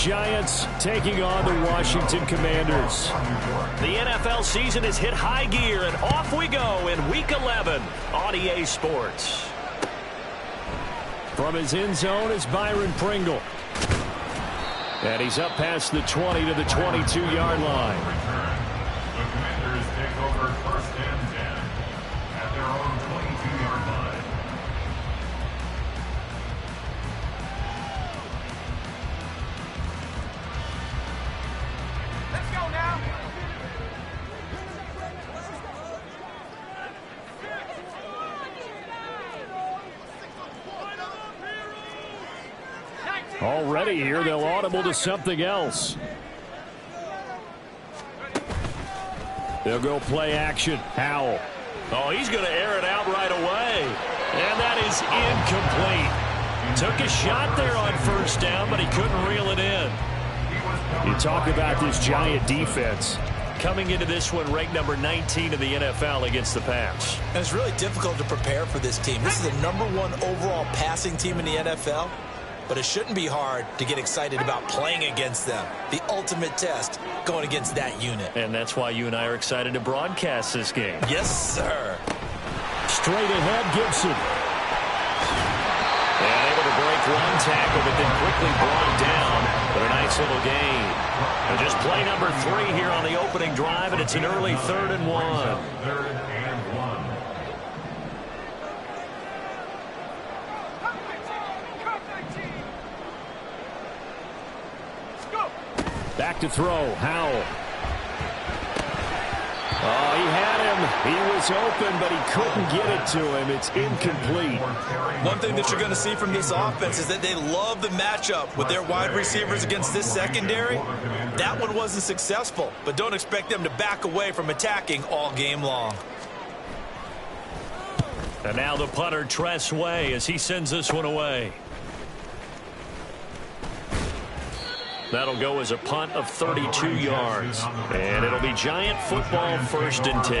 Giants taking on the Washington Commanders. The NFL season has hit high gear, and off we go in Week 11 on EA Sports. From his end zone is Byron Pringle. And he's up past the 20 to the 22-yard line. The Commanders take over first and 10 at their own 22-yard line. Let's go now. Already here, they'll audible to something else. They'll go play action. Howell. Oh, he's going to air it out right away. And that is incomplete. Took a shot there on first down, but he couldn't reel it in. You talk about this Giant defense. Coming into this one ranked number 19 in the NFL against the pass. And it's really difficult to prepare for this team. This is the #1 overall passing team in the NFL. But it shouldn't be hard to get excited about playing against them. The ultimate test going against that unit. And that's why you and I are excited to broadcast this game. Yes, sir. Straight ahead, Gibson. And able to break one tackle, but then quickly brought down. But a nice little gain. And just play number 3 here on the opening drive, and it's an early 3rd and 1. Third and 1. Back to throw. Howell. Oh, he had him. He was open, but he couldn't get it to him. It's incomplete. One thing that you're going to see from this offense is that they love the matchup with their wide receivers against this secondary. That one wasn't successful, but don't expect them to back away from attacking all game long. And now the punter, Tress Way, as he sends this one away. That'll go as a punt of 32 yards. And it'll be Giant football, 1st and 10.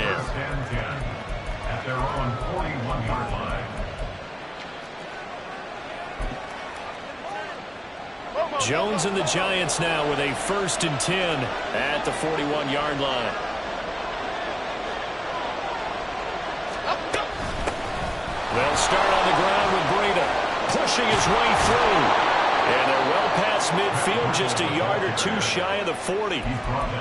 At their own 41-yard line. Jones and the Giants now with a 1st and 10 at the 41-yard line. They'll start on the ground with Breida pushing his way through. And they're well past midfield, just a yard or 2 shy of the 40.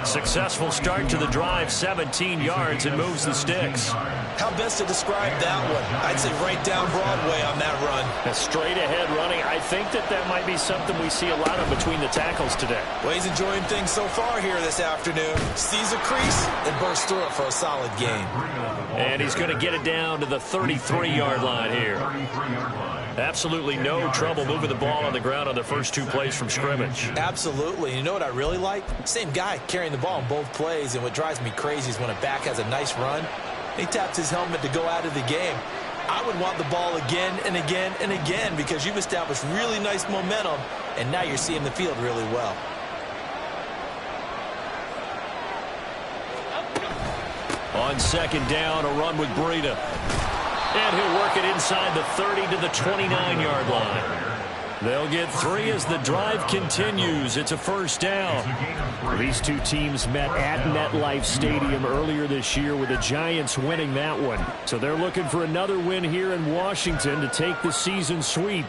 Successful start to the drive, 17 yards, and moves the sticks. How best to describe that one? I'd say right down Broadway on that run. A straight ahead running. I think that might be something we see a lot of between the tackles today. Well, he's enjoying things so far here this afternoon. Sees a crease and bursts through it for a solid gain. And he's going to get it down to the 33-yard line here. Absolutely no trouble moving the ball on the ground on the first 2 plays from scrimmage. Absolutely. And you know what I really like? Same guy carrying the ball on both plays. And what drives me crazy is when a back has a nice run, he taps his helmet to go out of the game. I would want the ball again and again and again because you've established really nice momentum, and now you're seeing the field really well. On 2nd down, a run with Breida. And he'll work it inside the 30 to the 29-yard line. They'll get 3 as the drive continues. It's a 1st down. These two teams met at MetLife Stadium earlier this year with the Giants winning that one. So they're looking for another win here in Washington to take the season sweep.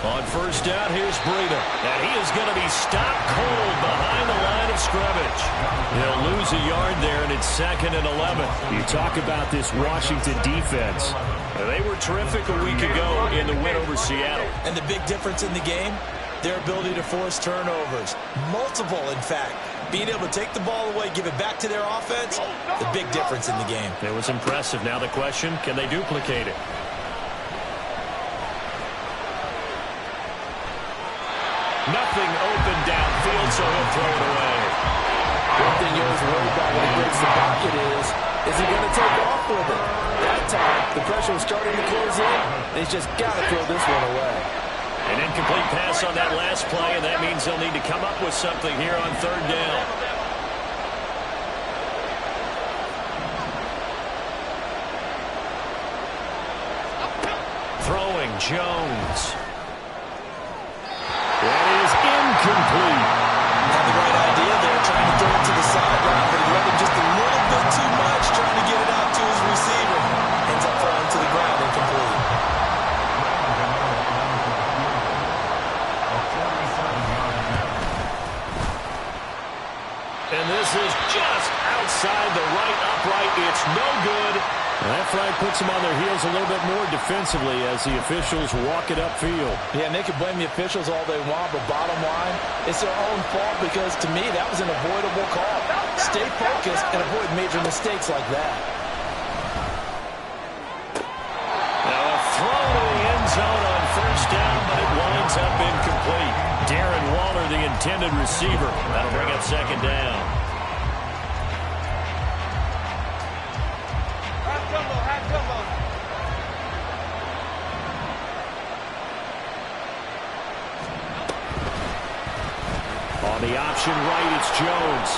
On 1st down, here's Breida. And he is going to be stopped cold behind the line of scrimmage. He'll lose a yard there, and it's 2nd and 11. You talk about this Washington defense. They were terrific a week ago in the win over Seattle. And the big difference in the game, their ability to force turnovers. Multiple, in fact. Being able to take the ball away, give it back to their offense, the big difference in the game. It was impressive. Now the question, can they duplicate it? Nothing open downfield, so he'll throw it away. One thing you're always worried about when he breaks the pocket is he going to take off with it? That time, the pressure was starting to close in, and he's just got to throw this one away. An incomplete pass on that last play, and that means they'll need to come up with something here on 3rd down. throwing, Jones. That is incomplete. Had the right idea there, trying to throw it to the sideline, but he let him just a little bit too much, trying to get it out to his receiver. Ends up falling to the ground, incomplete. And this is just outside the right upright. It's no good. And that flag puts them on their heels a little bit more defensively as the officials walk it upfield. Yeah, and they can blame the officials all they want, but bottom line, it's their own fault because, to me, that was an avoidable call. Stay focused and avoid major mistakes like that. Now a throw to the end zone on first down, but it winds up incomplete. Darren Waller, the intended receiver. That'll bring up second down. On the option right, it's Jones.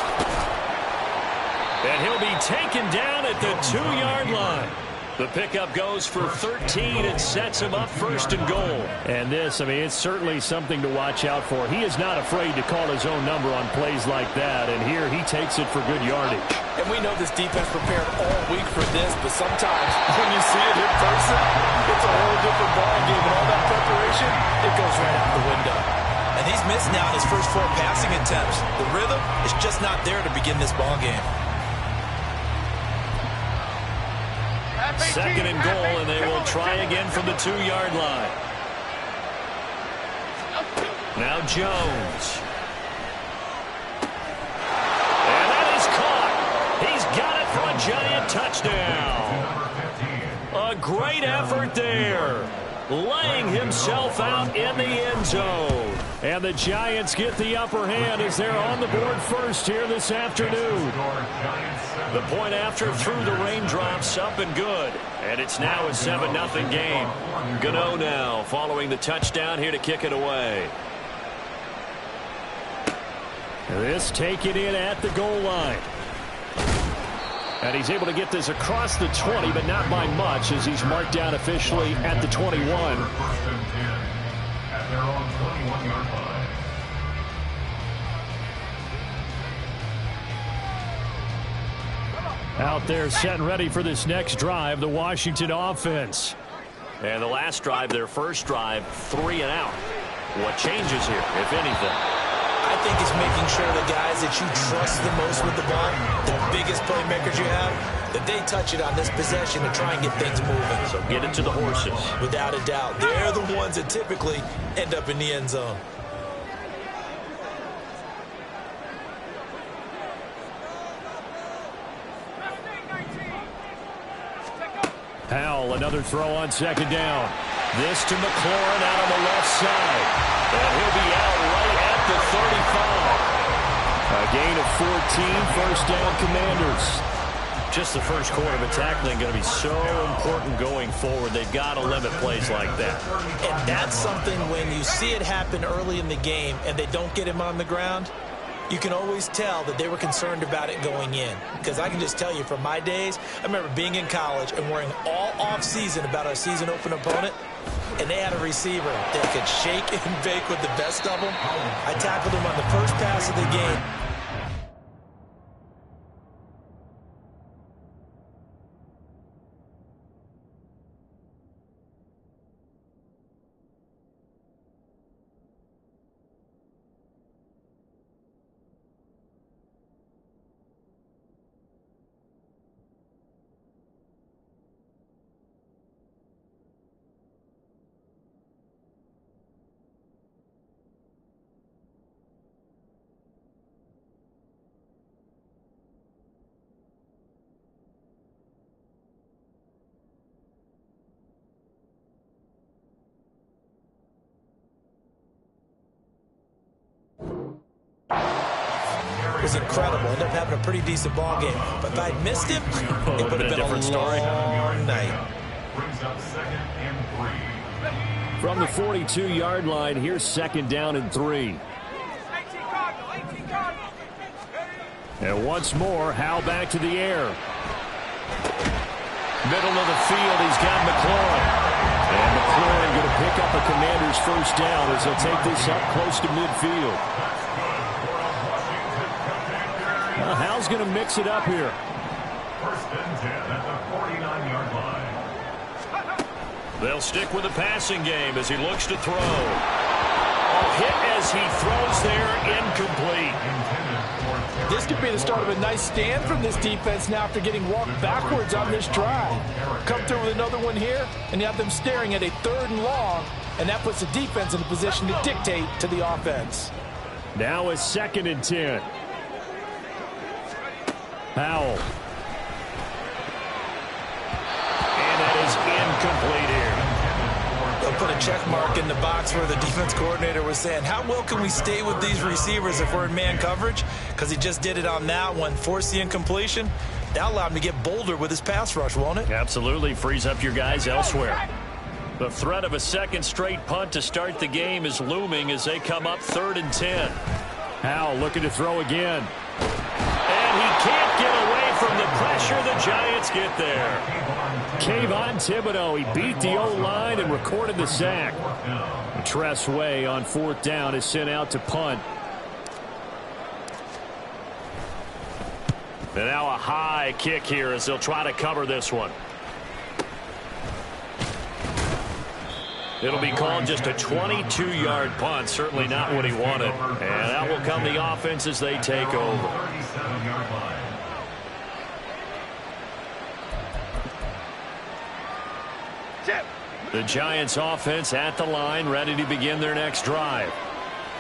And he'll be taken down at the 2-yard line. The pickup goes for 13 and sets him up first and goal. And this, I mean, it's certainly something to watch out for. He is not afraid to call his own number on plays like that, and here he takes it for good yardage. And we know this defense prepared all week for this, but sometimes when you see it in person, it's a whole different ballgame, and all that preparation, it goes right out the window. And he's missed now his first 4 passing attempts. The rhythm is just not there to begin this ballgame. Second and goal, and they will try again from the 2-yard line. Now Jones. And that is caught. He's got it for a giant touchdown. A great effort there. Laying himself out in the end zone. And the Giants get the upper hand as they're on the board first here this afternoon. The point after through the raindrops, up and good. And it's now a 7-0 game. Gano now following the touchdown here to kick it away. This taken in at the goal line. And he's able to get this across the 20, but not by much as he's marked down officially at the 21. First and 10 at their own 21-yard line. Out there set and ready for this next drive, the Washington offense. And the last drive, their first drive, 3 and out. What changes here, if anything? I think it's making sure the guys that you trust the most with the ball, the biggest playmakers you have, that they touch it on this possession to try and get things moving. So get it to the horses. Without a doubt. They're the ones that typically end up in the end zone. Powell, another throw on second down. This to McLaurin out on the left side. And he'll be out right at the 35. A gain of 14, first down Commanders. Just the first quarter of tackling going to be so important going forward. They've got to limit plays like that. And that's something when you see it happen early in the game and they don't get him on the ground, you can always tell that they were concerned about it going in. Because I can just tell you from my days, I remember being in college and worrying all off-season about our season open opponent, and they had a receiver that could shake and bake with the best of them. I tackled him on the first pass of the game. Was incredible. Ended up having a pretty decent ball game. But if I'd missed him, it would have been a different story. Night. Brings up second and 3. From the 42-yard line, here's second down and 3. And once more, Howell back to the air. Middle of the field, he's got McLaurin. And McLaurin going to pick up a Commander's first down as they'll take this up close to midfield. Well, Hal's going to mix it up here. First and 10 at the 49-yard line. They'll stick with the passing game as he looks to throw. Hit as he throws there, incomplete. This could be the start of a nice stand from this defense now after getting walked backwards on this drive. Come through with another one here, and you have them staring at a 3rd and long, and that puts the defense in a position to dictate to the offense. Now a 2nd and 10. Howell. And that is incomplete here. They'll put a check mark in the box where the defense coordinator was saying, how well can we stay with these receivers if we're in man coverage? Because he just did it on that one, forced the incompletion. That allowed him to get bolder with his pass rush, won't it? Absolutely frees up your guys elsewhere. The threat of a 2nd straight punt to start the game is looming as they come up 3rd and 10. Howell looking to throw again. And he can't get away from the pressure. The Giants get there. Kayvon Thibodeau, he beat the O-line and recorded the sack. Tress Way on 4th down is sent out to punt. And now a high kick here as they'll try to cover this one. It'll be called just a 22-yard punt. Certainly not what he wanted. And that will come the offense as they take over. 37-yard line. The Giants offense at the line, ready to begin their next drive.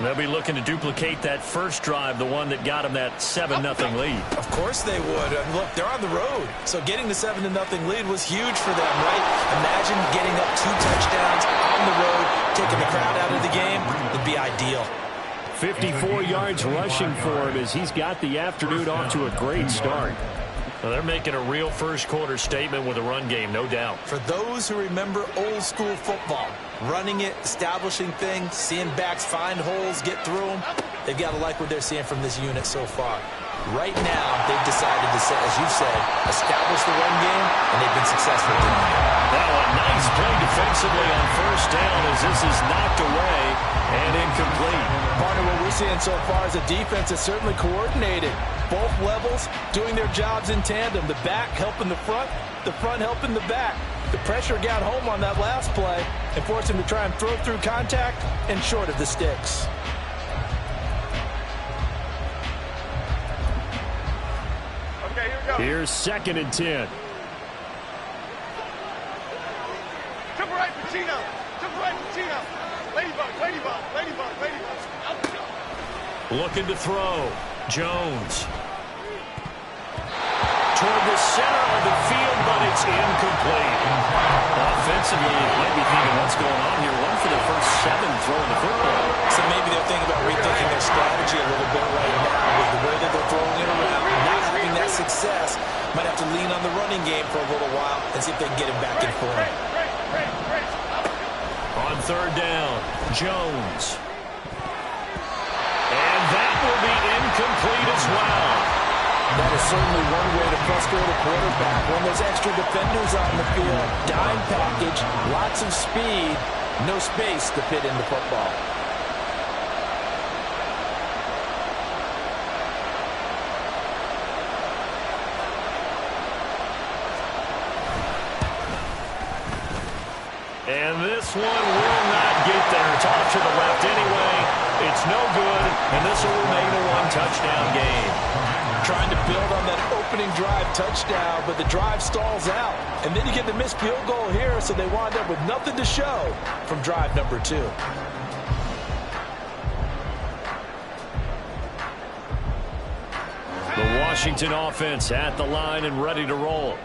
They'll be looking to duplicate that first drive, the one that got them that 7-0 lead. Of course they would. And look, they're on the road. So getting the 7-0 lead was huge for them, right? Imagine getting up 2 touchdowns on the road, taking the crowd out of the game. It'd be ideal. 54 yards rushing for him as he's got the afternoon off to a great start. Well, they're making a real first-quarter statement with a run game, no doubt. For those who remember old-school football, running it, establishing things, seeing backs find holes, get through them, they've got to like what they're seeing from this unit so far. Right now, they've decided to, as you said, establish the run game, and they've been successful doing it. Now a nice play defensively on first down as this is knocked away and incomplete. Partner, what we're seeing so far is a defense that's certainly coordinated. Both levels doing their jobs in tandem. The back helping the front helping the back. The pressure got home on that last play and forced him to try and throw through contact and short of the sticks. Okay, here we go. Here's 2nd and 10. To the right, Pacino. To the right, Pacino. Ladybug, ladybug, ladybug, ladybug. Looking to throw. Jones. Toward the center of the field, but it's incomplete. Offensively, you might be thinking, what's going on here? One for their first 7 throwing the football. So maybe they're thinking about rethinking their strategy a little bit right now with the way that they're throwing it around, not having that success. Might have to lean on the running game for a little while and see if they can get him back in form. On 3rd down, Jones. And that will be incomplete as well. That is certainly one way to frustrate a quarterback. When there's extra defenders on the field, dime package, lots of speed, no space to fit in the football. And this one will not get there. It's off to the left anyway. It's no good, and this will remain a 1-touchdown game. Trying to build on that opening drive touchdown, but the drive stalls out. And then you get the missed field goal here, so they wind up with nothing to show from drive number 2. The Washington offense at the line and ready to roll.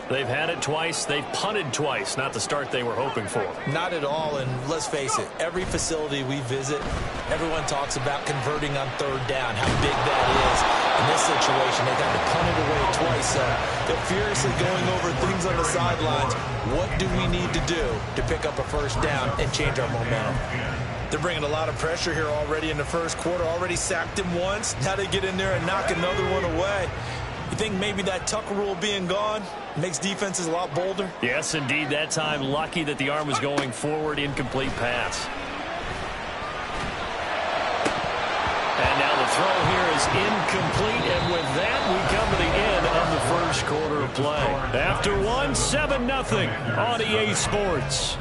They've had it twice. They've punted twice. Not the start they were hoping for. Not at all, and let's face it, every facility we visit, everyone talks about converting on 3rd down, how big that is. In this situation, they've had to punt it away twice, so they're furiously going over things on the sidelines. What do we need to do to pick up a first down and change our momentum? They're bringing a lot of pressure here already in the first quarter. Already sacked him once. Now they get in there and knock another one away. You think maybe that tuck rule being gone makes defenses a lot bolder? Yes, indeed. That time, lucky that the arm was going forward. Incomplete pass. And now the throw here is incomplete. And with that, we come to the end of the first quarter of play. After one, 7-0 on EA Sports.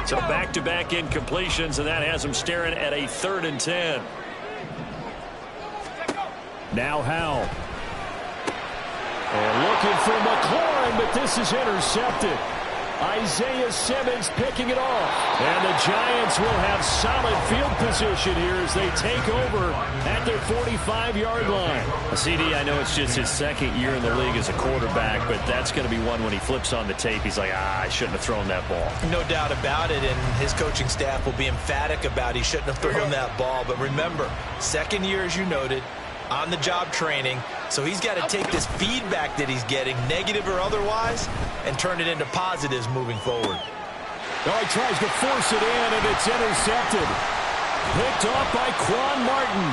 So back-to-back incompletions, and that has him staring at a 3rd and 10. Now Howell. And looking for McLaurin, but this is intercepted. Isaiah Simmons picking it off. And the Giants will have solid field position here as they take over at their 45-yard line. CD, I know it's just his 2nd year in the league as a quarterback, but that's going to be one when he flips on the tape. He's like, I shouldn't have thrown that ball. No doubt about it, and his coaching staff will be emphatic about he shouldn't have thrown that ball. But remember, 2nd year, as you noted, on-the-job training. So he's got to take this feedback that he's getting, negative or otherwise, and turn it into positives moving forward. Oh, he tries to force it in, and it's intercepted. Picked off by Quan Martin.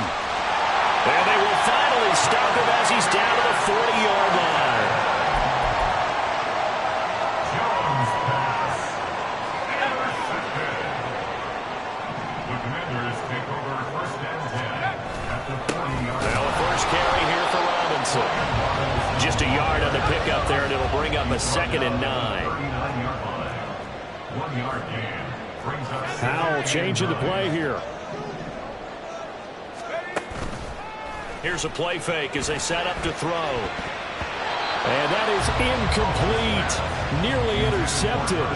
And they will finally stop him as he's down to the 40-yard line. Jones pass. Intercepted. The Commanders take over 1st and 10 at the 40-yard line. Now a first carry here for Robinson. Just a yard on the pickup there, and it'll bring up a 2nd and 9. 39-yard line. 1-yard gain brings up Howell changing the play here. Here's a play fake as they set up to throw. And that is incomplete. Nearly intercepted.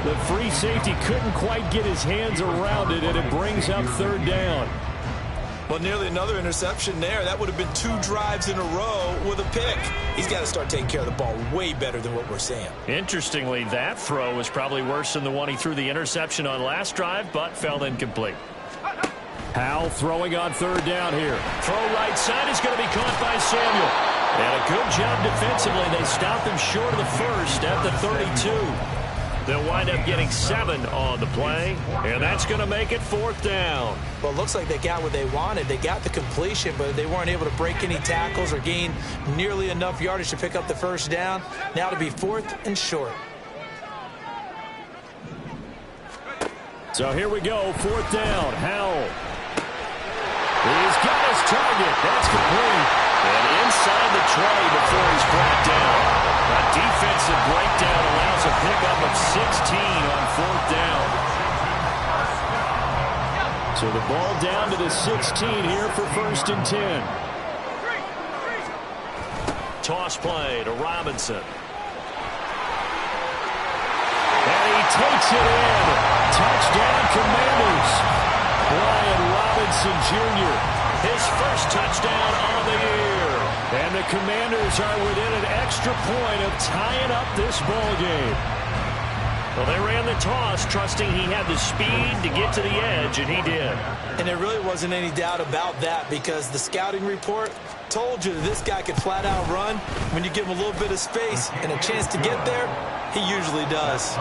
The free safety couldn't quite get his hands around it, and it brings up 3rd down. Well, nearly another interception there. That would have been 2 drives in a row with a pick. He's got to start taking care of the ball way better than what we're seeing. Interestingly, that throw was probably worse than the one he threw the interception on last drive, but fell incomplete. Howell throwing on 3rd down here. Throw right side is going to be caught by Samuel. And a good job defensively. They stopped him short of the 1st at the 32. They'll wind up getting 7 on the play, and that's going to make it 4th down. Well, it looks like they got what they wanted. They got the completion, but they weren't able to break any tackles or gain nearly enough yardage to pick up the 1st down. Now to be 4th and short. So here we go, 4th down. Howell. He's got his target. That's complete. And inside the tray before he's brought down. A defensive breakdown allows a pickup of 16 on 4th down. So the ball down to the 16 here for 1st and 10. Toss play to Robinson. And he takes it in. Touchdown, Commanders. Brian Robinson Jr., his 1st touchdown on the year. And the Commanders are within an extra point of tying up this ball game. Well, they ran the toss, trusting he had the speed to get to the edge, and he did. And there really wasn't any doubt about that because the scouting report told you that this guy could flat out run. When you give him a little bit of space and a chance to get there, he usually does.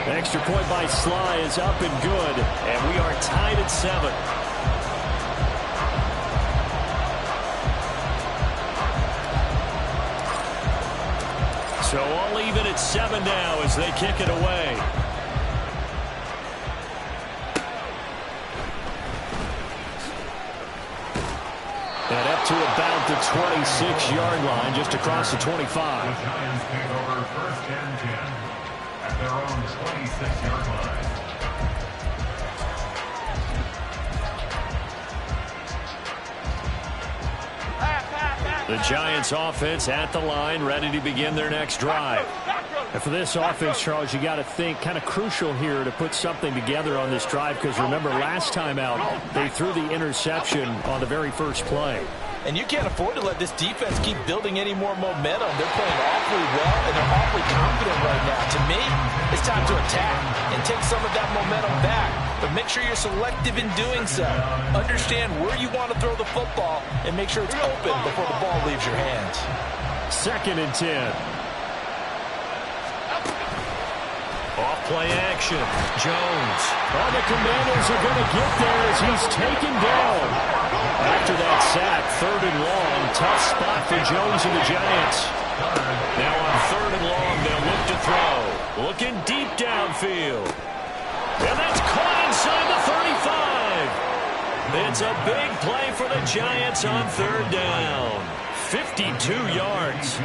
Extra point by Sly is up and good, and we are tied at 7. So all even at 7 now as they kick it away. And up to about the 26-yard line, just across the 25. The Giants take over 1st and 10 at their own 26-yard line. The Giants offense at the line, ready to begin their next drive. And for this offense, Charles, you got to think kind of crucial here to put something together on this drive because remember last time out they threw the interception on the very first play. And you can't afford to let this defense keep building any more momentum. They're playing awfully well, and they're awfully confident right now. To me, it's time to attack and take some of that momentum back. but make sure you're selective in doing so. Understand where you want to throw the football and make sure it's open before the ball leaves your hands. 2nd and 10. Off play action. Jones. Oh, the Commanders are going to get there as he's taken down. After that sack, 3rd and long. Tough spot for Jones and the Giants. Now on 3rd and long, they'll look to throw. Looking deep downfield. And that's caught inside the 35. It's a big play for the Giants on 3rd down. 52 yards.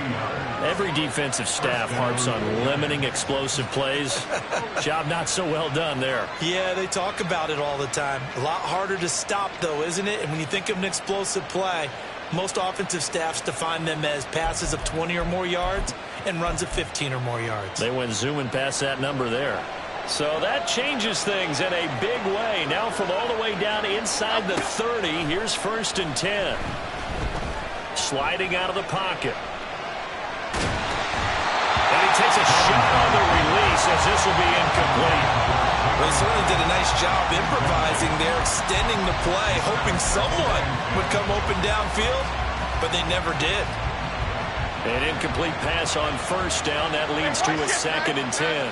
Every defensive staff harps on limiting explosive plays. Job not so well done there. Yeah, they talk about it all the time. A lot harder to stop, though, isn't it? And when you think of an explosive play, most offensive staffs define them as passes of 20 or more yards and runs of 15 or more yards. They went zooming past that number there. So that changes things in a big way. Now from all the way down inside the 30, here's 1st and 10. Sliding out of the pocket. And he takes a shot on the release as this will be incomplete. Well, he certainly did a nice job improvising there, extending the play, hoping someone would come open downfield, but they never did. An incomplete pass on 1st down. That leads to a 2nd and 10.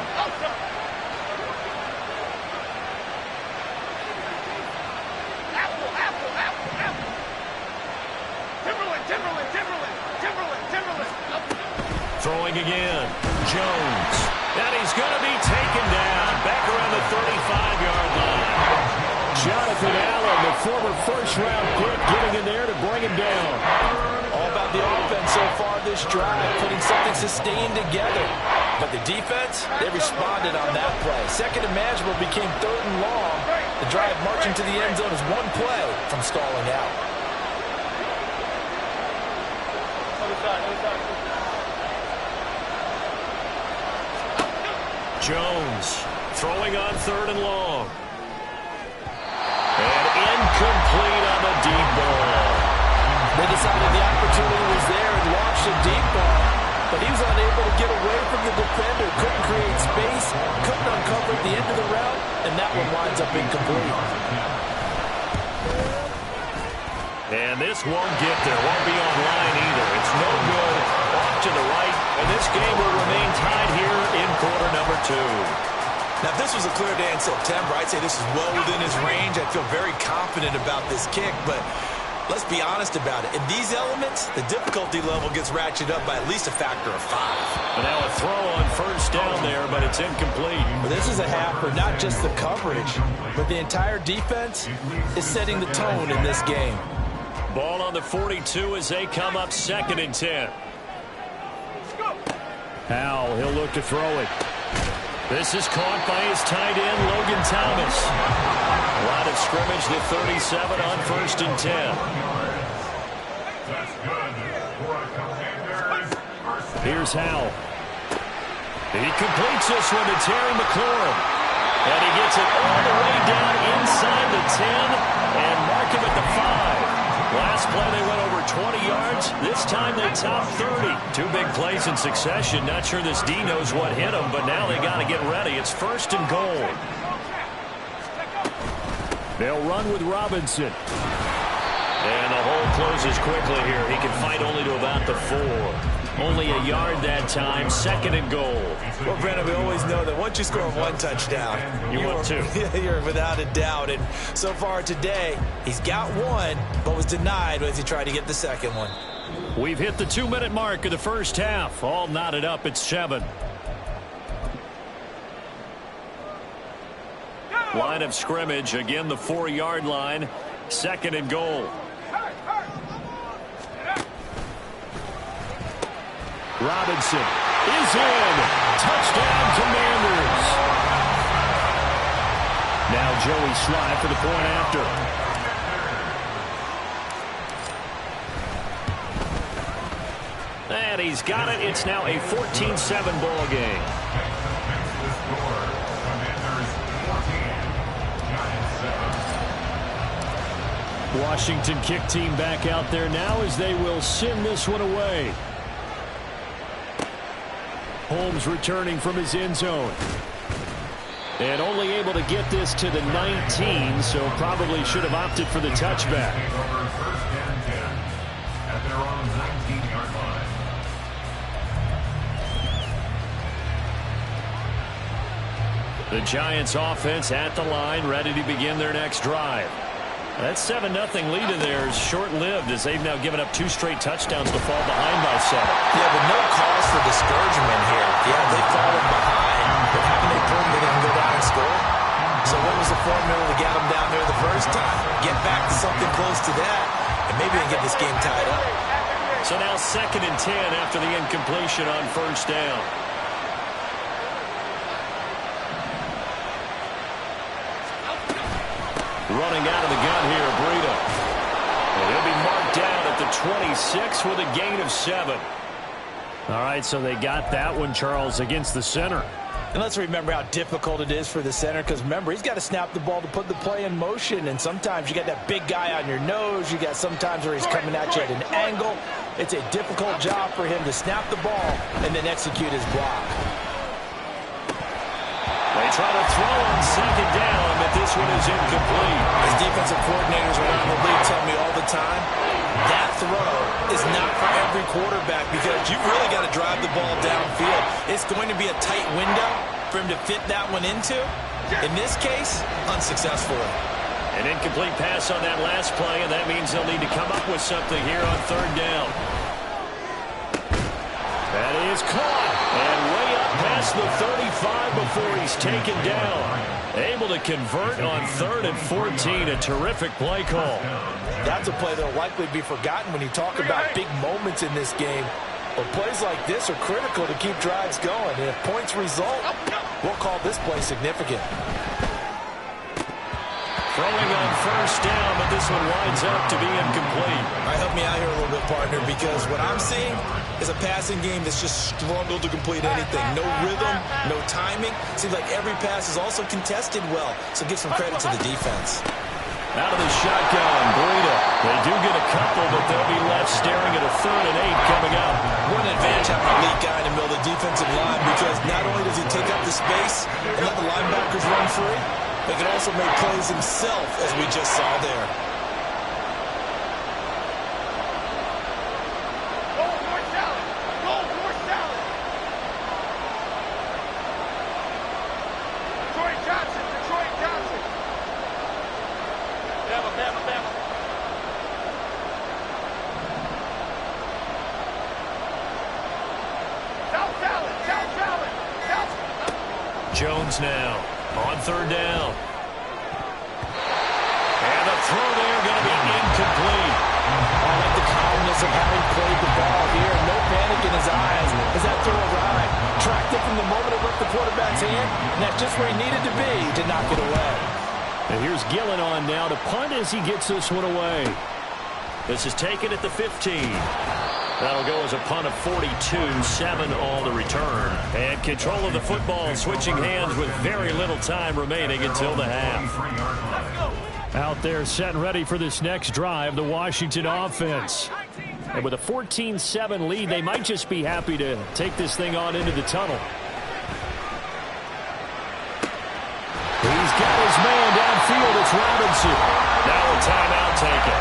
Throwing again. Jones. And he's going to be taken down. Back around the 35-yard line. Jonathan Allen, the former 1st-round pick, getting in there to bring him down. All about the offense so far this drive, putting something sustained together. But the defense, they responded on that play. 2nd and manageable became 3rd and long. The drive marching to the end zone is one play from stalling out. Jones throwing on 3rd and long. And incomplete on the deep ball. They decided the opportunity was there and launched a deep ball, but he was unable to get away from the defender, couldn't create space, couldn't uncover at the end of the route, and that one winds up incomplete. And this won't get there, won't be online either. It's no good. Off to the right, and this game will remain tied here in quarter number 2. Now, if this was a clear day in September, I'd say this is well within his range. I feel very confident about this kick, but let's be honest about it. In these elements, the difficulty level gets ratcheted up by at least a factor of 5. And now a throw on 1st down there, but it's incomplete. Well, this is a half for not just the coverage, but the entire defense is setting the tone in this game. Ball on the 42 as they come up 2nd and 10. Howell, he'll look to throw it. This is caught by his tight end, Logan Thomas. Line of scrimmage, the 37 on 1st and 10. That's good for a Commanders first. Here's Howell. He completes this one to Terry McLaurin. And he gets it all the way down inside the 10 and mark him at the 5. Last play they went over 20 yards. This time they top 30. 2 big plays in succession. Not sure this D knows what hit them, but now they got to get ready. It's 1st and goal. They'll run with Robinson. And the hole closes quickly here. He can fight only to about the 4. Only a yard that time. 2nd and goal. Well, Brandon, we always know that once you score 1 touchdown, You want 2. You're without a doubt. And so far today, he's got 1, but was denied as he tried to get the 2nd one. We've hit the 2-minute mark of the 1st half. All knotted up at 7. Line of scrimmage, again the 4-yard line. 2nd and goal. Robinson is in. Touchdown, Commanders. Now Joey Slye for the point after. And he's got it. It's now a 14-7 ball game. Washington kick team back out there now as they will send this one away. Holmes returning from his end zone. And only able to get this to the 19, so probably should have opted for the touchback. Over first and 10 at their own 19-yard line. The Giants offense at the line, ready to begin their next drive. That 7-0 lead of theirs short-lived as they've now given up 2 straight touchdowns to fall behind by 7. Yeah, but no cause for discouragement here. Yeah, they've fallen behind, but haven't they proven they can go down and score? So what was the formula to get them down there the first time? Get back to something close to that, and maybe they can get this game tied up. So now 2nd and 10 after the incompletion on first down. Running out of the gun here, Breida. And he'll be marked down at the 26 with a gain of 7. All right, so they got that one, Charles, against the center. And let's remember how difficult it is for the center, because remember, he's got to snap the ball to put the play in motion, and sometimes you got that big guy on your nose. You got sometimes where he's coming at you at an angle. It's a difficult job for him to snap the ball and then execute his block. They try to throw on 2nd down, but this one is incomplete. As defensive coordinators around the league tell me all the time, that throw is not for every quarterback because you've really got to drive the ball downfield. It's going to be a tight window for him to fit that one into. In this case, unsuccessfully. An incomplete pass on that last play, and that means they'll need to come up with something here on 3rd down. That is caught, and way up past the 35 before he's taken down. Able to convert on 3rd and 14, a terrific play call. That's a play that will likely be forgotten when you talk about big moments in this game. But plays like this are critical to keep drives going. And if points result, we'll call this play significant. Throwing on first down, but this one winds up to be incomplete. All right, help me out here a little bit, partner, because what I'm seeing is a passing game that's just struggled to complete anything. No rhythm, no timing. Seems like every pass is also contested well, so give some credit to the defense. Out of the shotgun, Breida. They do get a couple, but they'll be left staring at a 3rd and 8 coming up. What an advantage having a lead guy in the middle of the defensive line, because not only does he take up the space and let the linebackers run free, but he can also make plays himself, as we just saw there. Jones now on 3rd down. And the throw there going to be incomplete. I like the calmness of having played the ball here. No panic in his eyes as that throw arrived. Tracked it from the moment it left the quarterback's hand, and that's just where he needed to be to knock it away. And here's Gillen on now to punt as he gets this one away. This is taken at the 15. That'll go as a punt of 42, 7 all the return. And control of the football switching hands with very little time remaining until the half. Out there set and ready for this next drive, the Washington offense. And with a 14-7 lead, they might just be happy to take this thing on into the tunnel. He's got his man downfield. It's Robinson. Now a timeout taken.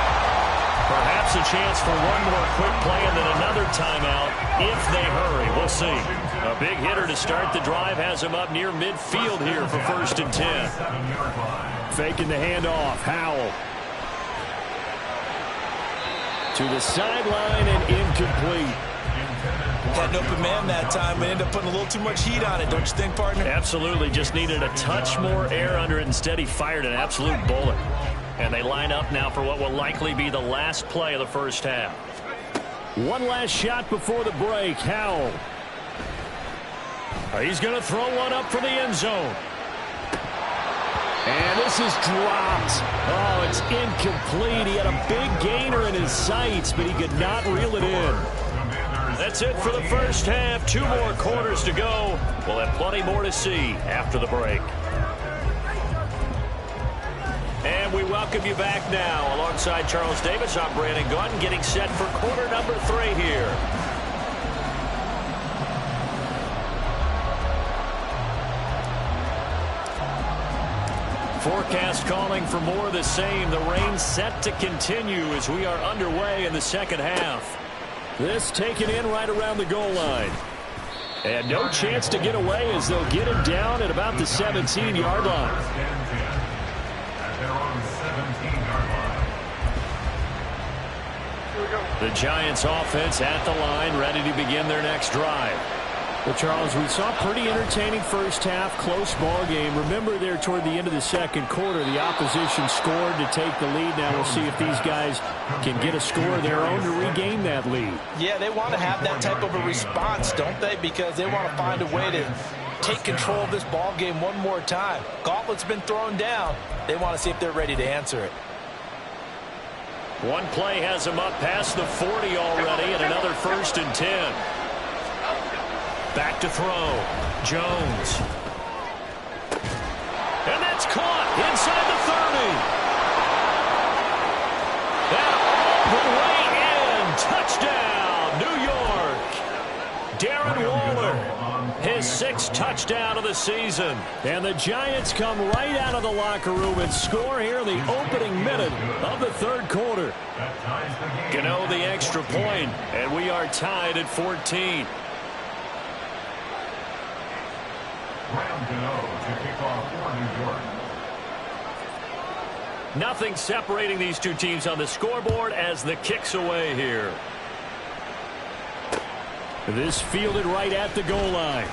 Perhaps a chance for one more quick play and then another timeout if they hurry. We'll see. A big hitter to start the drive has him up near midfield here for 1st and 10. Faking the handoff. Howell. To the sideline and incomplete. Had an open man that time and ended up putting a little too much heat on it, don't you think, partner? Absolutely. Just needed a touch more air under it. Instead, he fired an absolute bullet. And they line up now for what will likely be the last play of the first half. One last shot before the break. Howell. He's going to throw one up for the end zone. And this is dropped. Oh, it's incomplete. He had a big gainer in his sights, but he could not reel it in. That's it for the first half. 2 more quarters to go. We'll have plenty more to see after the break. And we welcome you back now. Alongside Charles Davis, I'm Brandon Gunn, getting set for quarter number 3 here. Forecast calling for more of the same. The rain set to continue as we are underway in the second half. This taken in right around the goal line. And no chance to get away as they'll get him down at about the 17-yard line. At their own 17-yard line. The Giants offense at the line, ready to begin their next drive. Well, Charles, we saw pretty entertaining first half, close ball game. Remember there toward the end of the second quarter, the opposition scored to take the lead. Now we'll see if these guys can get a score of their own to regain that lead. Yeah, they want to have that type of a response, don't they? Because they want to find a way to take control of this ball game one more time. Gauntlet's been thrown down. They want to see if they're ready to answer it. One play has him up past the 40 already, and another 1st and 10. Back to throw. Jones. And that's caught inside the 30. That all the way in. Touchdown, New York. Darren Waller. His 6th touchdown of the season. And the Giants come right out of the locker room and score here in the opening minute of the third quarter. Gano the extra point, and we are tied at 14. Graham Gano to kick off for New York. Nothing separating these two teams on the scoreboard as the kick's away here. This fielded right at the goal line.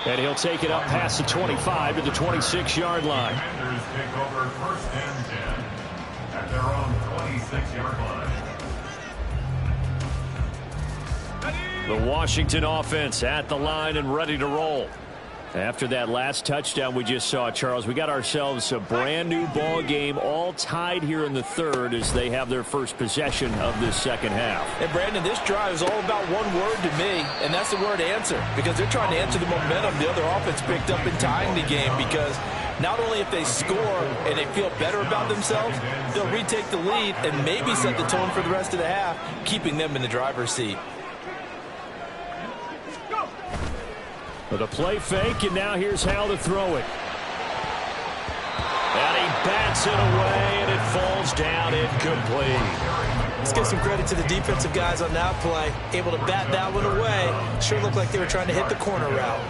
And he'll take it up past the 25 to the 26-yard line. Commanders take over 1st and 10 at their own 26-yard line. The Washington offense at the line and ready to roll. After that last touchdown we just saw, Charles, we got ourselves a brand new ball game, all tied here in the third as they have their first possession of this second half. And Brandon, this drive is all about one word to me, and that's the word answer, because they're trying to answer the momentum the other offense picked up in tying the game, because not only if they score and they feel better about themselves, they'll retake the lead and maybe set the tone for the rest of the half, keeping them in the driver's seat. But a play fake, and now here's how to throw it. And he bats it away, and it falls down incomplete. Let's give some credit to the defensive guys on that play. Able to bat that one away. Sure looked like they were trying to hit the corner route.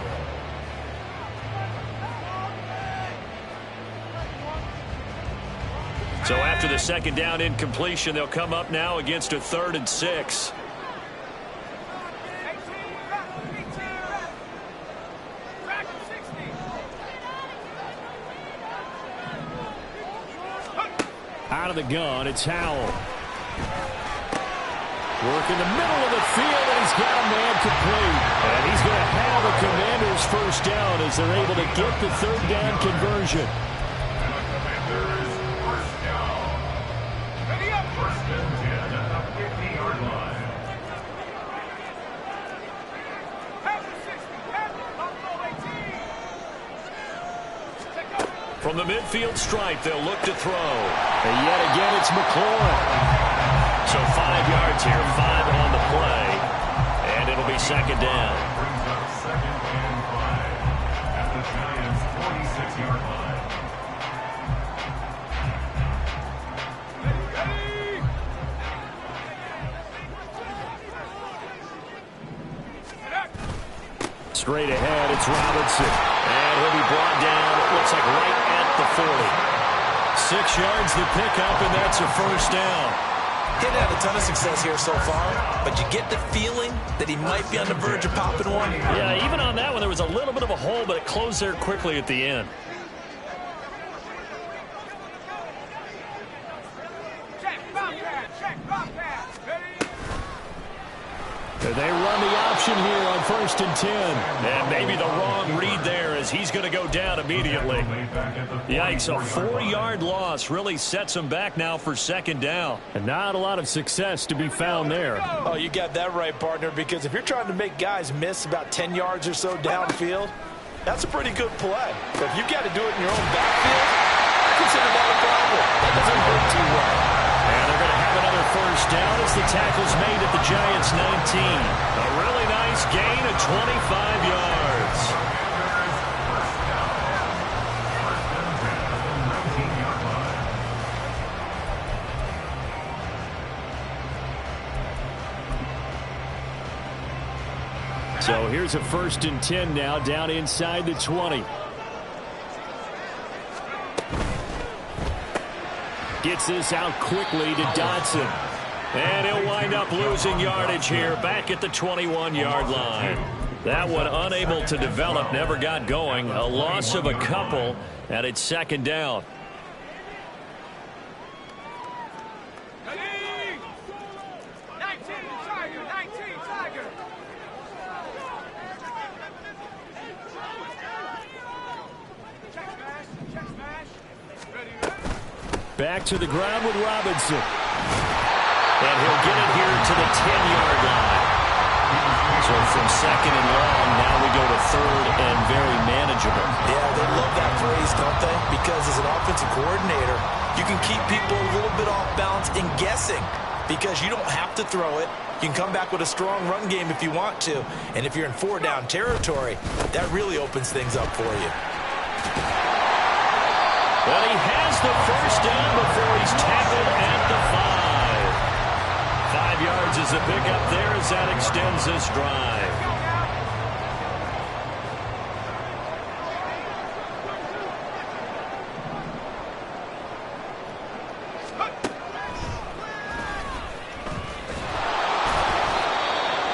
So after the second down incompletion, they'll come up now against a 3rd and 6. Out of the gun, it's Howell. Work in the middle of the field, and he's got a man complete. And he's going to have the Commanders' first down as they're able to get the 3rd down conversion. Commanders first down. Ready up. 1st and 10 at the 50-yard line. From the midfield stripe, they'll look to throw. And yet again, it's McLaurin. So 5 yards here, 5 on the play. And it'll be 2nd down. Brings up 2nd and 5 at the Giants' 46-yard line. Straight ahead, it's Robinson. And he'll be brought down, it looks like right at the 40. 6 yards the pickup, and that's a 1st down. He hadn't had a ton of success here so far, but you get the feeling that he might be on the verge of popping one. Yeah, even on that one, there was a little bit of a hole, but it closed there quickly at the end. They run the option here on 1st and 10. And maybe the wrong read there as he's going to go down immediately. Yikes, a 4-yard loss really sets him back now for 2nd down. And not a lot of success to be found there. Oh, you got that right, partner, because if you're trying to make guys miss about 10 yards or so downfield, that's a pretty good play. But if you've got to do it in your own backfield, I consider that a problem. That doesn't work too well. And they're going to have another 1st down as the tackle's made at the Giants' 19. A really nice gain of 25 yards. So here's a 1st and 10 now, down inside the 20. Gets this out quickly to Dodson. And he'll wind up losing yardage here back at the 21-yard line. That one unable to develop, never got going. A loss of a couple, and it's 2nd down. Back to the ground with Robinson. And he'll get it here to the 10-yard line. So from 2nd and long, now we go to 3rd and very manageable. Yeah, they love that phrase, don't they? Because as an offensive coordinator, you can keep people a little bit off balance and guessing because you don't have to throw it. You can come back with a strong run game if you want to. And if you're in 4-down territory, that really opens things up for you. Well, he has the 1st down before he's tackled at the 5. 5 yards is a pickup there as that extends this drive.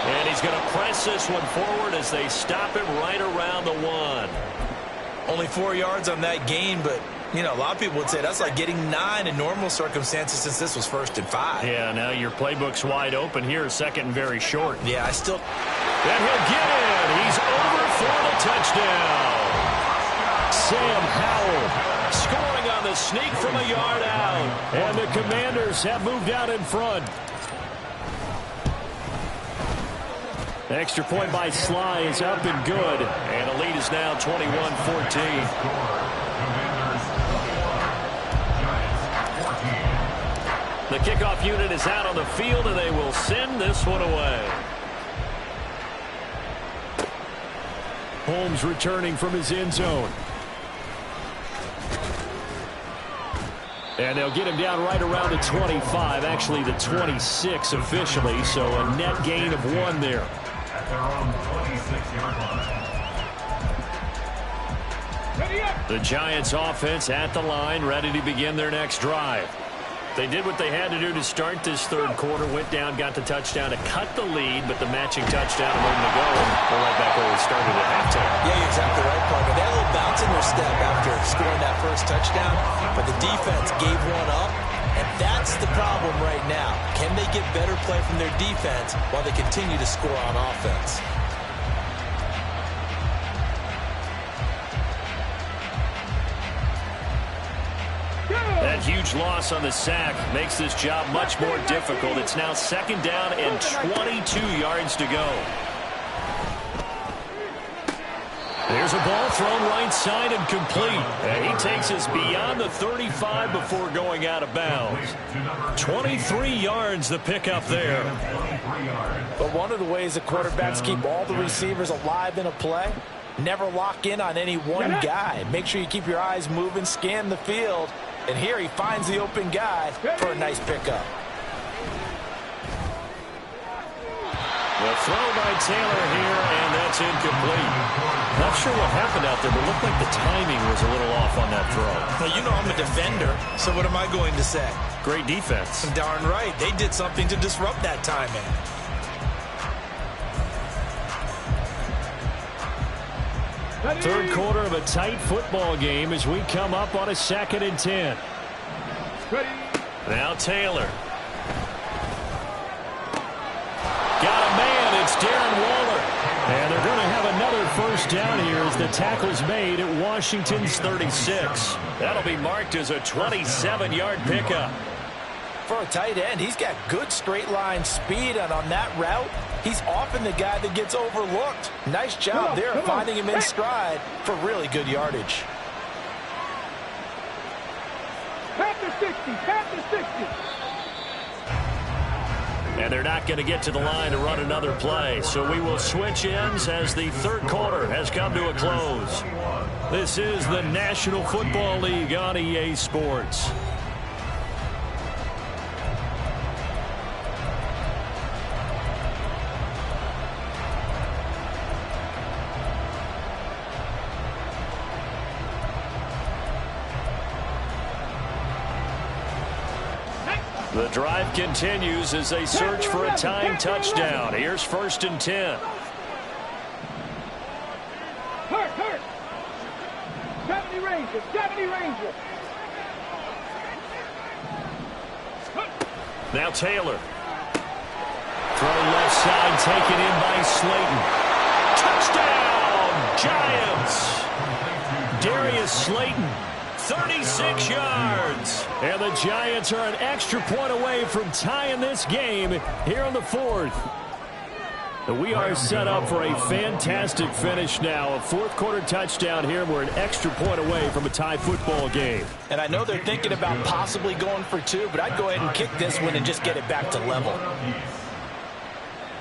And he's going to press this one forward as they stop him right around the 1. Only 4 yards on that gain, but you know, a lot of people would say that's like getting 9 in normal circumstances since this was 1st and 5. Yeah, now your playbook's wide open here, 2nd and very short. Yeah, I still... And he'll get in. He's over for the touchdown. Sam Howell scoring on the sneak from a yard out. And the Commanders have moved out in front. Extra point by Sly is up and good. And the lead is now 21-14. The kickoff unit is out on the field, and they will send this one away. Holmes returning from his end zone. And they'll get him down right around the 25, actually the 26 officially, so a net gain of 1 there. At their own 26-yard line. The Giants offense at the line, ready to begin their next drive. They did what they had to do to start this 3rd quarter, went down, got the touchdown to cut the lead, but the matching touchdown a moment ago, and we're right back where we started at halftime. Yeah, you're exactly right, Parker. They had a little bounce in their step after scoring that 1st touchdown, but the defense gave one up, and that's the problem right now. Can they get better play from their defense while they continue to score on offense? That huge loss on the sack makes this job much more difficult. It's now 2nd down and 22 yards to go. There's a ball thrown right side and complete. And he takes us beyond the 35 before going out of bounds. 23 yards the pickup there. But one of the ways the quarterbacks keep all the receivers alive in a play, never lock in on any one guy. Make sure you keep your eyes moving, scan the field. And here he finds the open guy for a nice pickup. The throw by Taylor here, and that's incomplete. Not sure what happened out there, but it looked like the timing was a little off on that throw. Well, you know I'm a defender, so what am I going to say? Great defense. Darn right. They did something to disrupt that timing. Third quarter of a tight football game as we come up on a 2nd and 10. Now Taylor. Got a man. It's Darren Waller. And they're going to have another 1st down here as the tackle's made at Washington's 36. That'll be marked as a 27-yard pickup. For a tight end, he's got good straight line speed, and on that route, he's often the guy that gets overlooked. Nice job there finding him in stride for really good yardage. Panther 60, Panther 60. And they're not going to get to the line to run another play. So we will switch ends as the 3rd quarter has come to a close. This is the National Football League on EA Sports. The drive continues as they search for a tying touchdown. Here's 1st and 10. Hurt. 70 Rangers. Now Taylor. Throw left side, taken in by Slayton. Touchdown, Giants! Darius Slayton, 36 yards. And the Giants are an extra point away from tying this game here in the 4th. We are set up for a fantastic finish now. A 4th quarter touchdown here. We're an extra point away from a tie football game. And I know they're thinking about possibly going for 2, but I'd go ahead and kick this one and just get it back to level.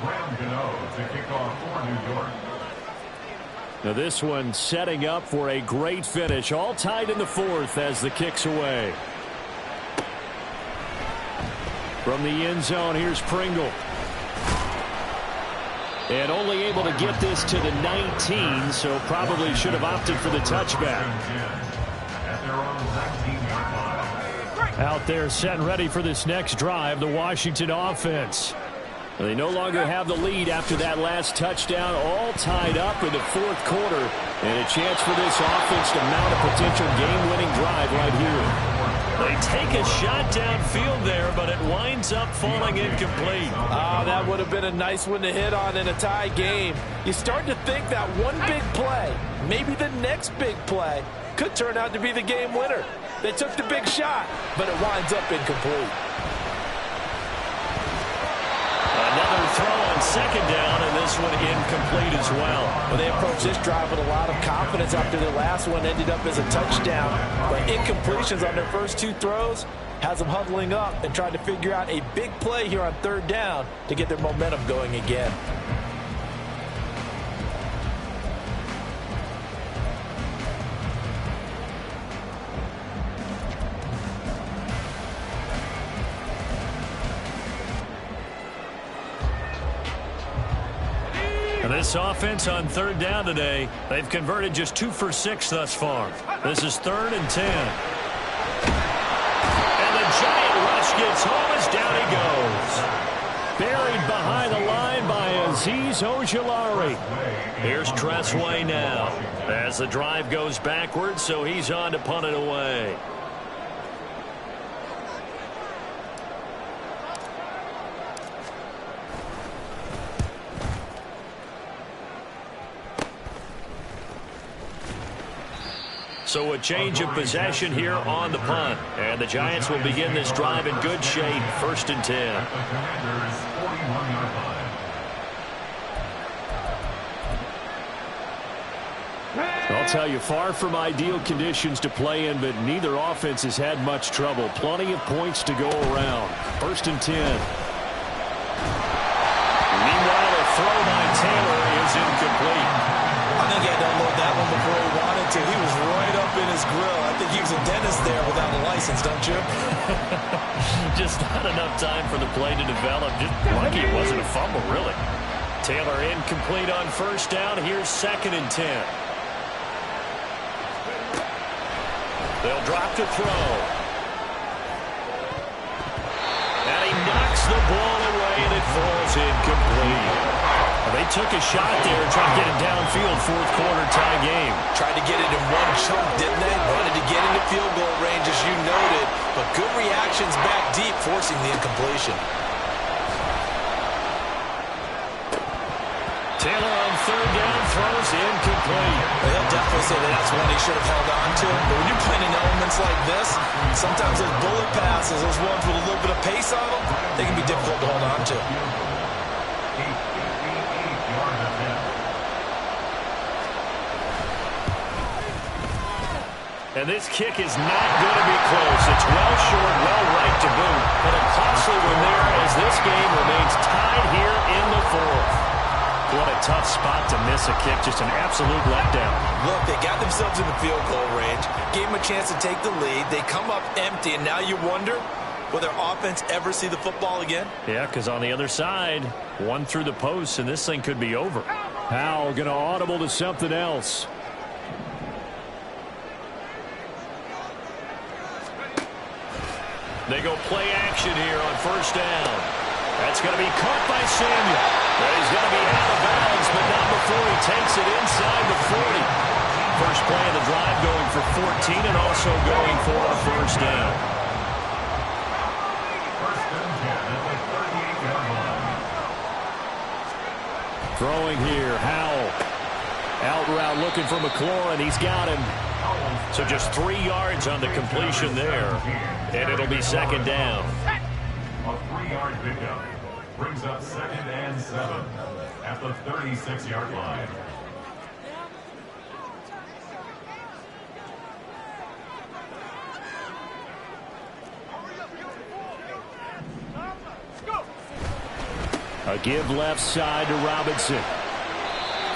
To kick off for New York. Now this one setting up for a great finish. All tied in the 4th as the kick's away. From the end zone, here's Pringle. And only able to get this to the 19, so probably should have opted for the touchback. Out there set and ready for this next drive, the Washington offense. They no longer have the lead after that last touchdown, all tied up in the 4th quarter. And a chance for this offense to mount a potential game-winning drive right here. They take a shot downfield there, but it winds up falling incomplete. That would have been a nice one to hit on in a tie game. You start to think that one big play, maybe the next big play, could turn out to be the game winner. They took the big shot, but it winds up incomplete. Another throw on 2nd down, and this one incomplete as well. Well, they approached this drive with a lot of confidence after their last one ended up as a touchdown. But incompletions on their first 2 throws has them huddling up and trying to figure out a big play here on 3rd down to get their momentum going again. This offense on 3rd down today, they've converted just 2 for 6 thus far. This is 3rd and 10. And the Giant rush gets home as down he goes. Buried behind the line by Azeez Ojulari. Here's Tressway now as the drive goes backwards, so he's on to punt it away. So a change of possession here on the punt. And the Giants will begin this drive in good shape. 1st and 10. I'll tell you, far from ideal conditions to play in, but neither offense has had much trouble. Plenty of points to go around. 1st and 10. Meanwhile, a throw by Taylor is incomplete. I think he had to unload that one before he wanted to. He was right up in his grill. I think he was a dentist there without a license, don't you? Just not enough time for the play to develop. Just lucky it wasn't a fumble, really. Taylor incomplete on 1st down. Here's 2nd and 10. They'll drop to throw. And he knocks the ball away, and it falls incomplete. They took a shot there, trying to get it downfield, 4th quarter tie game. Tried to get it in one chunk, didn't they? Wanted to get into field goal range, as you noted, but good reactions back deep, forcing the incompletion. Taylor on 3rd down, throws incomplete. Well, he'll definitely say that's one he should have held on to. But when you're playing in elements like this, sometimes those bullet passes, those ones with a little bit of pace on them, they can be difficult to hold on to. And this kick is not going to be close. It's well short, well right to boot. But a costly one there as this game remains tied here in the 4th. What a tough spot to miss a kick. Just an absolute letdown. Look, they got themselves in the field goal range. Gave them a chance to take the lead. They come up empty, and now you wonder, will their offense ever see the football again? Yeah, because on the other side, one through the post, and this thing could be over. Howell going to audible to something else. They go play action here on first down. That's going to be caught by Samuel. But he's going to be out of bounds, but not before he takes it inside the 40. First play of the drive going for 14 and also going for a first down. First and 10 at the 38-yard line. Throwing here, Howell. Out route looking for McLaurin. He's got him. So just 3 yards on the completion there. And it'll be second down. A 3-yard pickup brings up second and 7 at the 36-yard line. A give left side to Robinson.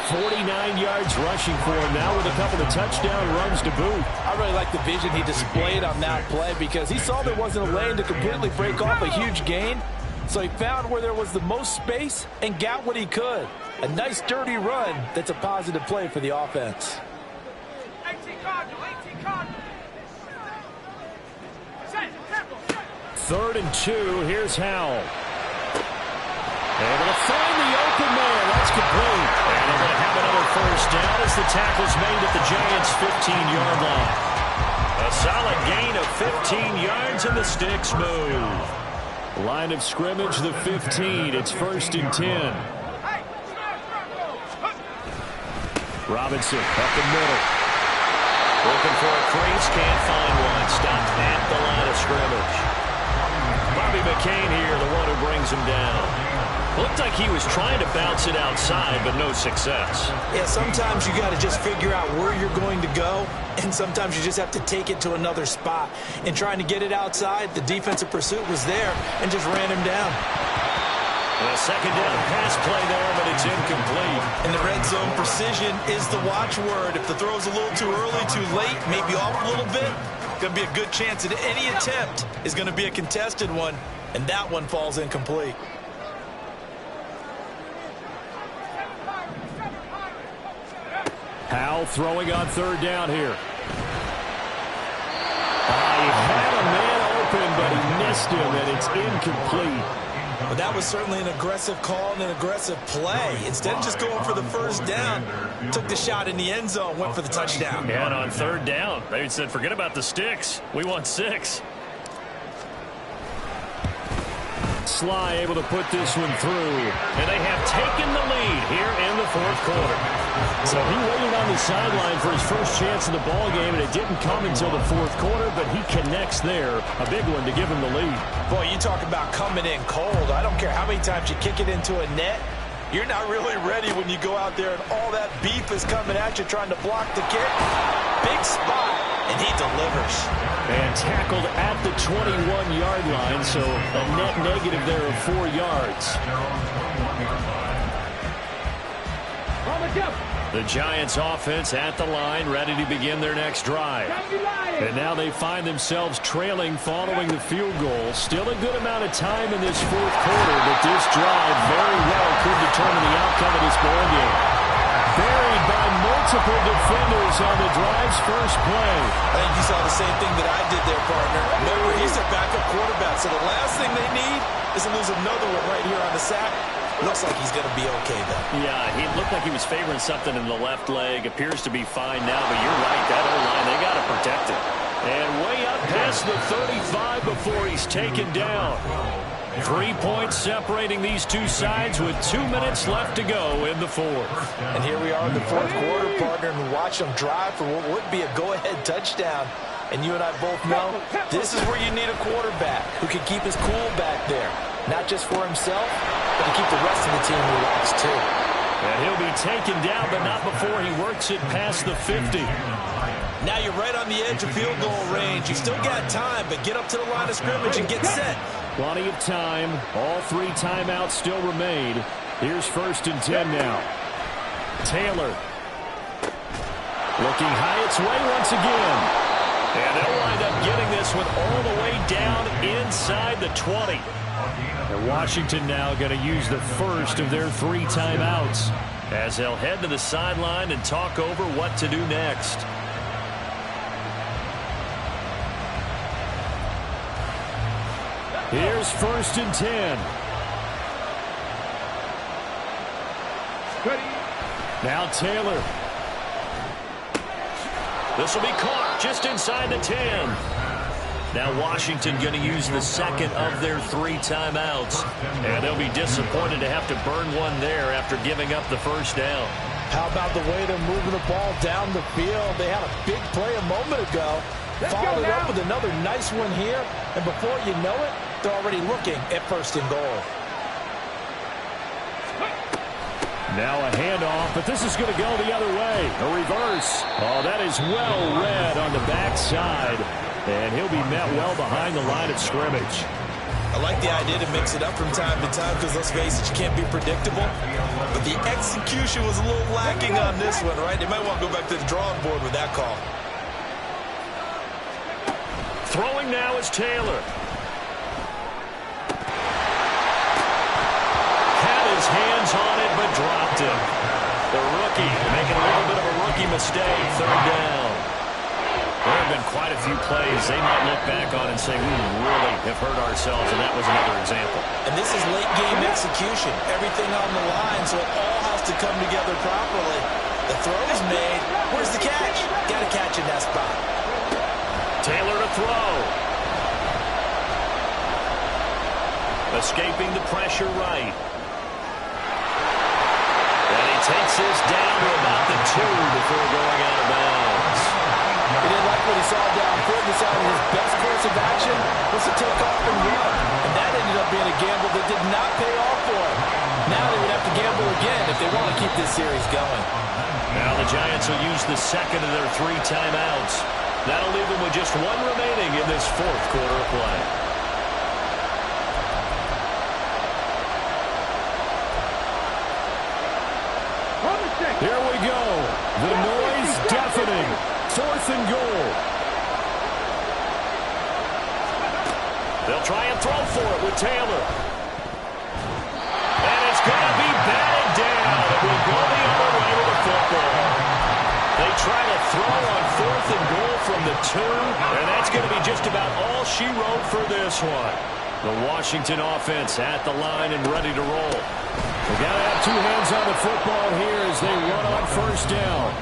49 yards rushing for him now with a couple of touchdown runs to boot. I really like the vision he displayed on that play because he saw there wasn't a lane to completely break off a huge gain. So he found where there was the most space and got what he could. A nice dirty run that's a positive play for the offense. 18 Cardinal, 18 Cardinal. Set, tempo, set. 3rd and 2. Here's Howell. Able to find the open man. That's complete. And they're going to have another first down as the tackle's made at the Giants' 15-yard line. A solid gain of 15 yards and the sticks move. Line of scrimmage, the 15. It's 1st and 10. Robinson up the middle. Looking for a crease, can't find one. Stopped at the line of scrimmage. Bobby McCain here, the one who brings him down. Looked like he was trying to bounce it outside, but no success. Yeah, sometimes you got to just figure out where you're going to go, and sometimes you just have to take it to another spot. And trying to get it outside, the defensive pursuit was there and just ran him down. A second down pass play there, but it's incomplete. In the red zone, precision is the watchword. If the throw's a little too early, too late, maybe off a little bit, going to be a good chance that any attempt is going to be a contested one, and that one falls incomplete. Howell throwing on 3rd down here. He had a man open, but he missed him, and it's incomplete. But that was certainly an aggressive call and an aggressive play. Instead of just going for the first down, took the shot in the end zone, went for the touchdown. And on 3rd down, they said, forget about the sticks. We want 6. Sly able to put this one through. And they have taken the lead here in the 4th quarter. So he waited on the sideline for his first chance in the ball game, and it didn't come until the 4th quarter, but he connects there. A big one to give him the lead. Boy, you talk about coming in cold. I don't care how many times you kick it into a net. You're not really ready when you go out there and all that beef is coming at you trying to block the kick. Big spot, and he delivers. And tackled at the 21-yard line, so a net negative there of 4 yards. The Giants offense at the line, ready to begin their next drive. And now they find themselves trailing following the field goal. Still a good amount of time in this 4th quarter, but this drive very well could determine the outcome of this ball game. Buried by multiple defenders on the drive's first play. I think you saw the same thing that I did there, partner. Remember, he's their backup quarterback, so the last thing they need is to lose another one right here on the sack. Looks like he's going to be okay, though. Yeah, he looked like he was favoring something in the left leg. Appears to be fine now, but you're right. That O-line, they got to protect it. And way up past the 35 before he's taken down. 3 points separating these two sides with 2 minutes left to go in the 4th. And here we are in the 4th quarter, partner, and we watch them drive for what would be a go-ahead touchdown. And you and I both know this is where you need a quarterback who can keep his cool back there. Not just for himself, but to keep the rest of the team relaxed, too. And he'll be taken down, but not before he works it past the 50. Now you're right on the edge of field goal range. You still got time, but get up to the line of scrimmage and get set. Plenty of time. All 3 timeouts still remain. Here's 1st and 10 now. Taylor. Looking high its way once again. And they'll wind up getting this one all the way down inside the 20. And Washington now going to use the first of their 3 timeouts, as they'll head to the sideline and talk over what to do next. Here's 1st and 10. Now Taylor. This will be caught just inside the 10. Now Washington going to use the second of their 3 timeouts. And they'll be disappointed to have to burn one there after giving up the first down. How about the way they're moving the ball down the field? They had a big play a moment ago. Followed it up with another nice one here. And before you know it, they're already looking at 1st and goal. Now a handoff, but this is going to go the other way. A reverse. Oh, that is well read on the backside. And he'll be met well behind the line of scrimmage. I like the idea to mix it up from time to time because, let's face it, you can't be predictable. But the execution was a little lacking on this one, right? They might want to go back to the drawing board with that call. Throwing now is Taylor. Had his hands on it, but dropped it. The rookie making a little bit of a rookie mistake. 3rd down. There have been quite a few plays they might look back on and say, we really have hurt ourselves, and that was another example. And this is late-game execution. Everything on the line, so it all has to come together properly. The throw is made. Where's the catch? Got to catch in that spot. Taylor to throw. Escaping the pressure right. And he takes this down to about the 2 before going out of bounds. He didn't like what he saw downfield. Decided his best course of action was to take off and run. And that ended up being a gamble that did not pay off for him. Now they would have to gamble again if they want to keep this series going. Now the Giants will use the second of their 3 timeouts. That'll leave them with just 1 remaining in this 4th quarter of play. Here we go. The noise deafening. 4th and goal. They'll try and throw for it with Taylor. And it's going to be batted down. It will go the other way with the football. They try to throw on 4th and goal from the 2, and that's going to be just about all she wrote for this one. The Washington offense at the line and ready to roll. They got to have 2 hands on the football here as they run on 1st down.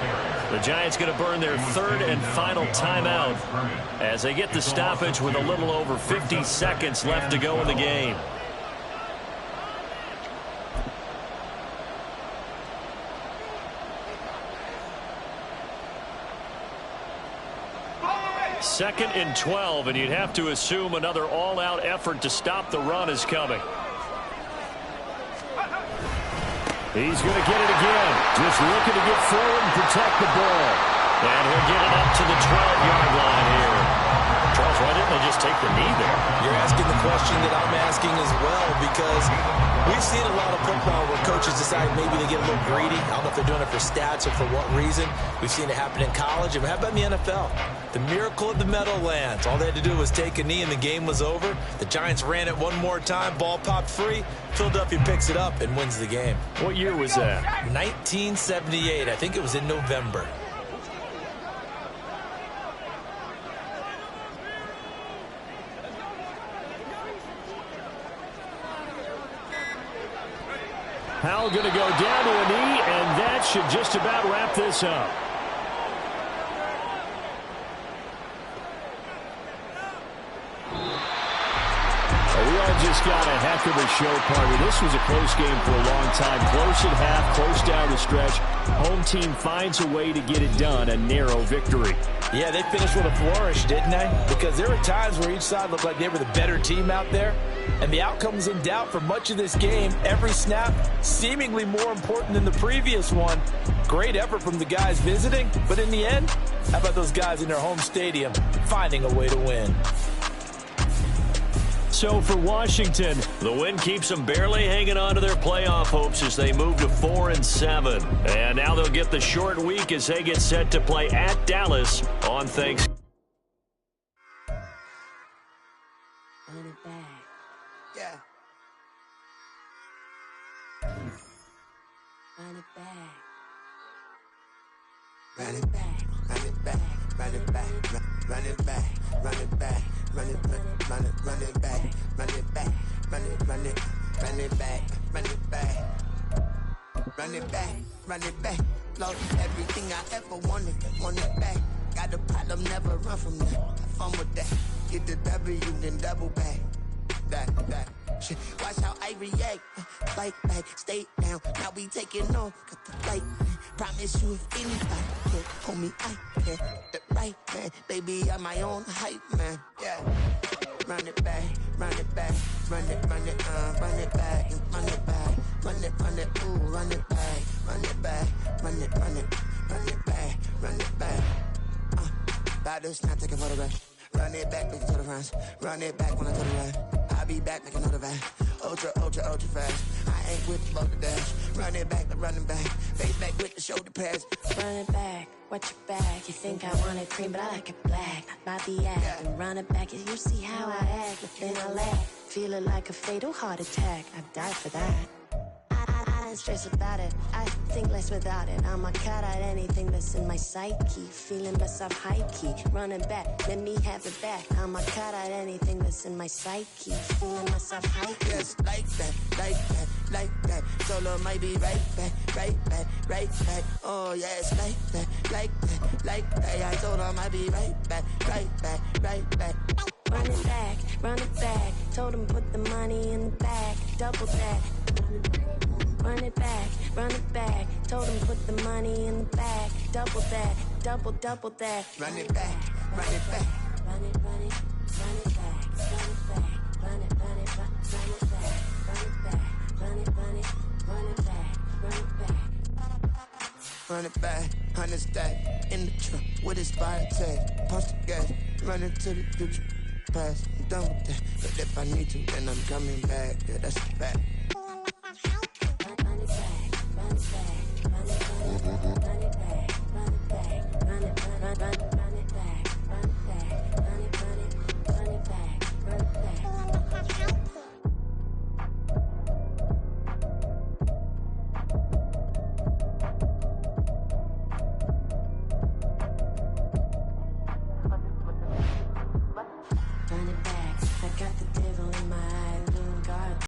The Giants going to burn their 3rd and final timeout as they get the stoppage with a little over 50 seconds left to go in the game. Second and 12, and you'd have to assume another all-out effort to stop the run is coming. He's going to get it again. Just looking to get forward and protect the ball. And he'll get it up to the 12-yard line here. Charles, why didn't they just take the knee there? You're asking the question that I'm asking as well, because we've seen a lot of football where coaches decide maybe they get a little greedy. I don't know if they're doing it for stats or for what reason. We've seen it happen in college. And how about in the NFL? The miracle of the Meadowlands. All they had to do was take a knee and the game was over. The Giants ran it one more time. Ball popped free. Philadelphia picks it up and wins the game. What year was that? 1978. I think it was in November. Howell going to go down to a knee, and that should just about wrap this up. We all just got a heck of a show party. This was a close game for a long time. Close at half, close down the stretch. Home team finds a way to get it done, a narrow victory. Yeah, they finished with a flourish, didn't they? Because there were times where each side looked like they were the better team out there. And the outcome was in doubt for much of this game. Every snap seemingly more important than the previous one. Great effort from the guys visiting. But in the end, how about those guys in their home stadium finding a way to win? So for Washington, the win keeps them barely hanging on to their playoff hopes as they move to 4-7. And now they'll get the short week as they get set to play at Dallas on Thanksgiving. Run it back. Yeah. Run it back. Run it back. Run it back. Run it back. run it back, run it back, run it back, run it back, run it back, run it back, run it back, run it back. Lost everything I ever wanted it back. Got a problem, never run from that. Have fun with that. Get the W, then double back. That shit. Watch how I react. Fight back, stay down. Now we taking off. Got the flight. Promise you if anybody can hold me, I can. The right man, baby, I'm my own hype man. Yeah. Run it back, run it back, run it back, run it back, run it back, ooh, run it back, run it back, run it back, run it back. Battles not taking photograph. Run it back, make it to the front. Run it back when I to the right. I'll be back, make another back. Ultra fast. I ain't with the motor dash. Run it back, running back. Face back with the shoulder pads. Run it back, watch your back. You think I want it cream, but I like it black. Not by the act. And run it back, you see how I act. But then I laugh. Feeling like a fatal heart attack. I'd die for that. I ain't stressed about it. I think less without it. I'ma cut out anything that's in my psyche. Feeling myself high key. Running back, let me have it back. I'ma cut out anything that's in my psyche. Feeling myself high key. Yes, like that, like that, like that. Solo might be right back, right back, right back. Oh yes, like that, like that, like that. I told her I might be right back, right back, right back. Run it back, run it back. Told him put the money in the bag. Double that. Run it back, run it back. Told him put the money in the bag. Double that, double that. Run it back, run it back. Run it, run it, run it back, run it back, run it, run it, run it back, run it back, run it, run it, run it back, run it back. Run it back, 100 stack in the trunk with his fire tag. Punch the gas, running to the future. Past, I'm done with that. But if I need to, then I'm coming back. Yeah, that's a fact.